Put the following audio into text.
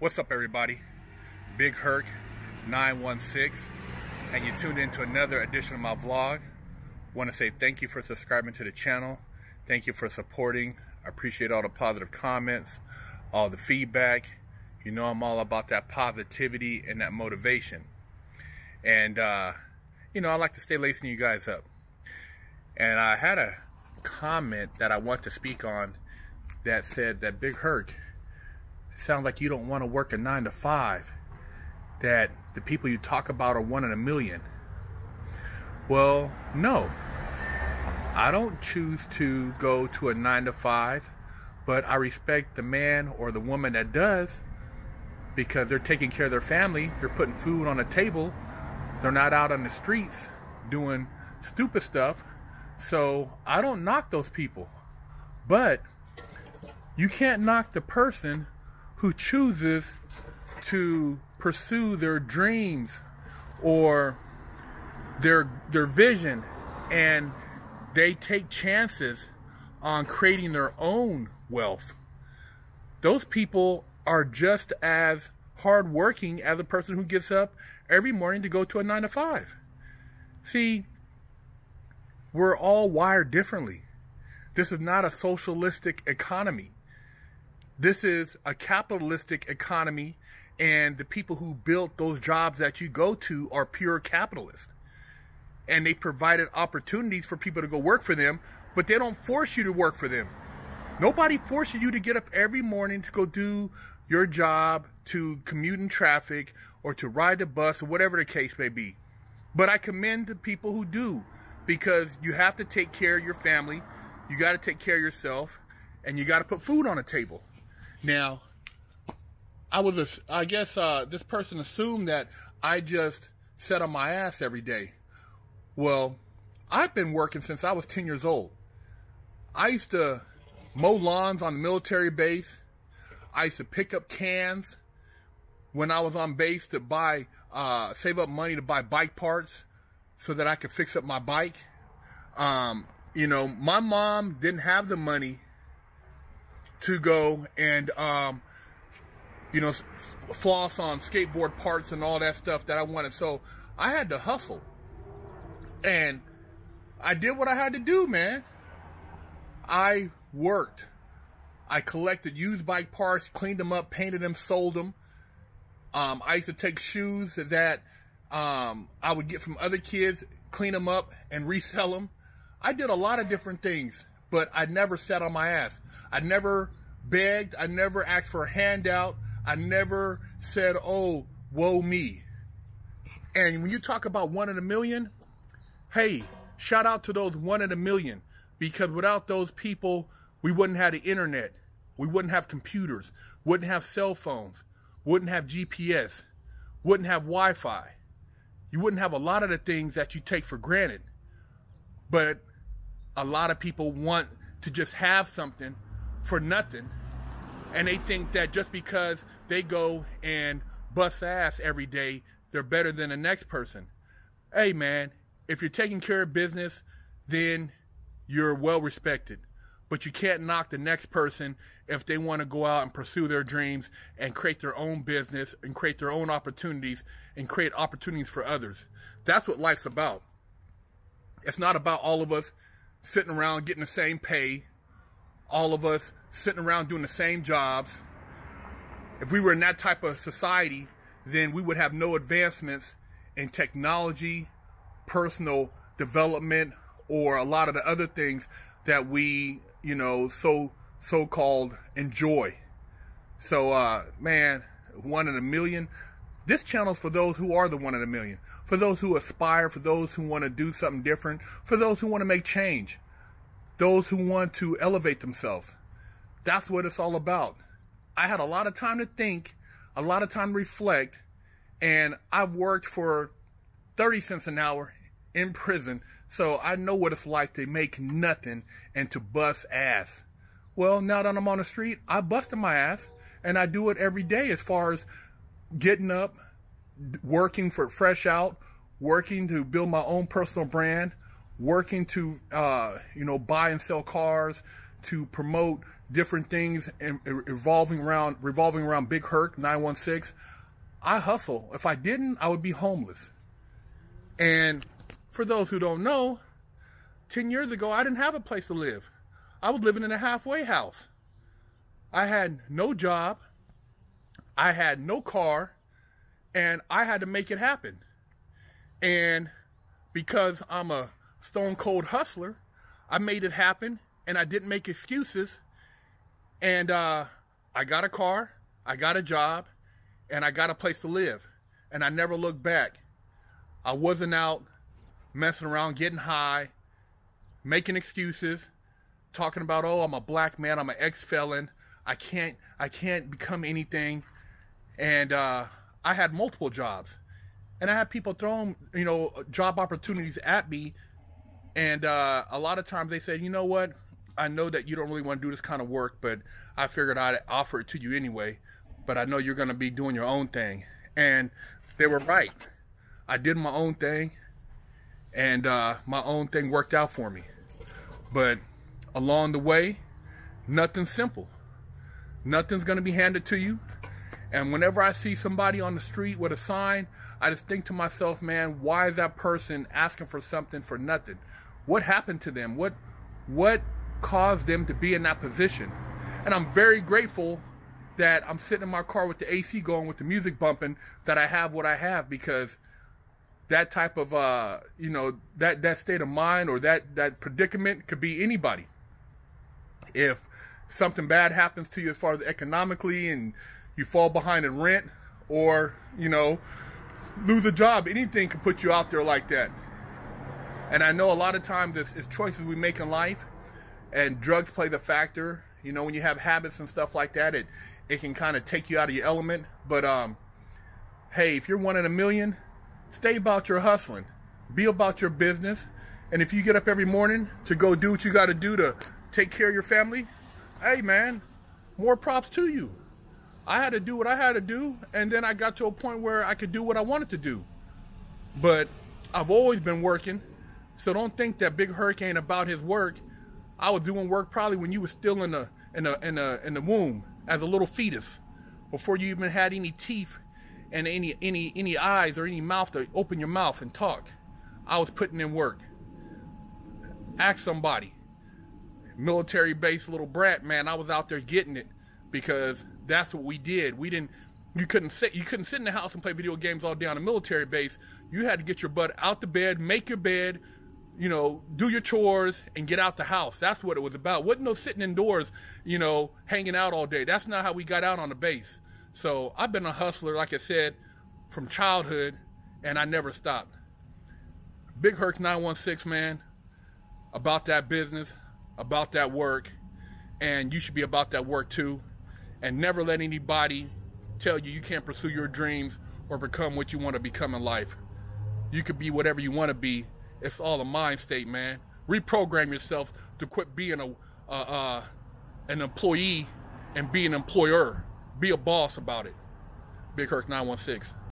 What's up, everybody? Big Herc 916, and you tuned into another edition of my vlog. Want to say thank you for subscribing to the channel. Thank you for supporting. I appreciate all the positive comments, all the feedback. You know I'm all about that positivity and that motivation. And you know, I like to stay lacing you guys up. And I had a comment that I want to speak on that said that Big Herc, sounds like you don't want to work a 9 to 5, that the people you talk about are one in a million. Well, no, I don't choose to go to a 9 to 5, but I respect the man or the woman that does, because they're taking care of their family, they're putting food on the table, they're not out on the streets doing stupid stuff. So I don't knock those people, but you can't knock the person who chooses to pursue their dreams or their vision, and they take chances on creating their own wealth. Those people are just as hardworking as a person who gets up every morning to go to a 9 to 5. See, we're all wired differently. This is not a socialistic economy. This is a capitalistic economy, and the people who built those jobs that you go to are pure capitalists. And they provided opportunities for people to go work for them, but they don't force you to work for them. Nobody forces you to get up every morning to go do your job, to commute in traffic, or to ride the bus, or whatever the case may be. But I commend the people who do, because you have to take care of your family, you got to take care of yourself, and you got to put food on the table. Now, I guess this person assumed that I just sat on my ass every day. Well, I've been working since I was 10 years old. I used to mow lawns on the military base. I used to pick up cans when I was on base to buy, save up money to buy bike parts so that I could fix up my bike. You know, my mom didn't have the money to go and, you know, floss on skateboard parts and all that stuff that I wanted. So I had to hustle. And I did what I had to do, man. I worked. I collected used bike parts, cleaned them up, painted them, sold them. I used to take shoes that I would get from other kids, clean them up, and resell them. I did a lot of different things, but I never sat on my ass. I never begged. I never asked for a handout. I never said, oh, woe me. And when you talk about one in a million, hey, shout out to those one in a million, because without those people, we wouldn't have the internet. We wouldn't have computers, wouldn't have cell phones, wouldn't have GPS, wouldn't have Wi-Fi. You wouldn't have a lot of the things that you take for granted. But a lot of people want to just have something for nothing, and they think that just because they go and bust ass every day, they're better than the next person. Hey man, if you're taking care of business, then you're well respected. But you can't knock the next person if they want to go out and pursue their dreams and create their own business and create their own opportunities and create opportunities for others. That's what life's about. It's not about all of us sitting around getting the same pay, all of us sitting around doing the same jobs. If we were in that type of society, then we would have no advancements in technology, personal development, or a lot of the other things that we, you know, so-called enjoy. So, man, one in a million. This channel's for those who are the one in a million, for those who aspire, for those who want to do something different, for those who want to make change, those who want to elevate themselves. That's what it's all about. I had a lot of time to think, a lot of time to reflect, and I've worked for 30 cents an hour in prison, so I know what it's like to make nothing and to bust ass. Well, now that I'm on the street, I busted my ass, and I do it every day as far as getting up, working for Fresh Out, working to build my own personal brand, working to, you know, buy and sell cars, to promote different things and revolving around Big Herc 916. I hustle. If I didn't, I would be homeless. And for those who don't know, 10 years ago, I didn't have a place to live. I was living in a halfway house. I had no job. I had no car. And I had to make it happen. And because I'm a stone cold hustler, I made it happen, and I didn't make excuses. And I got a car, I got a job, and I got a place to live. And I never looked back. I wasn't out messing around, getting high, making excuses, talking about, oh, I'm a black man, I'm an ex-felon, I can't become anything. And I had multiple jobs. And I had people throwing, job opportunities at me. And a lot of times they said, you know what? I know that you don't really want to do this kind of work, but I figured I'd offer it to you anyway. But I know you're going to be doing your own thing. And they were right. I did my own thing. And my own thing worked out for me. But along the way, nothing's simple. Nothing's going to be handed to you. And whenever I see somebody on the street with a sign, I just think to myself, man, why is that person asking for something for nothing? What happened to them? What caused them to be in that position? And I'm very grateful that I'm sitting in my car with the AC going, with the music bumping, that I have what I have, because that type of, that state of mind or that predicament could be anybody. If something bad happens to you as far as economically and you fall behind in rent, or, lose a job, anything can put you out there like that. And I know a lot of times it's choices we make in life, and drugs play the factor. When you have habits and stuff like that, it can kind of take you out of your element. But hey, if you're one in a million, stay about your hustling. Be about your business. And if you get up every morning to go do what you got to do to take care of your family, hey man, more props to you. I had to do what I had to do, and then I got to a point where I could do what I wanted to do. But I've always been working, so don't think that Big Herc ain't about his work. I was doing work probably when you were still in the womb as a little fetus, before you even had any teeth and any eyes or any mouth to open your mouth and talk. I was putting in work. Ask somebody. Military base little brat, man, I was out there getting it, because that's what we did. You couldn't sit in the house and play video games all day on a military base. You had to get your butt out the bed, make your bed, do your chores, and get out the house. That's what it was about. Wasn't no sitting indoors, hanging out all day. That's not how we got out on the base. So I've been a hustler, like I said, from childhood, and I never stopped. Big Herc 916, man, about that business, about that work, and you should be about that work too. And never let anybody tell you can't pursue your dreams or become what you want to become in life. You could be whatever you want to be. It's all a mind state, man. Reprogram yourself to quit being an employee and be an employer. Be a boss about it. Big Herc 916.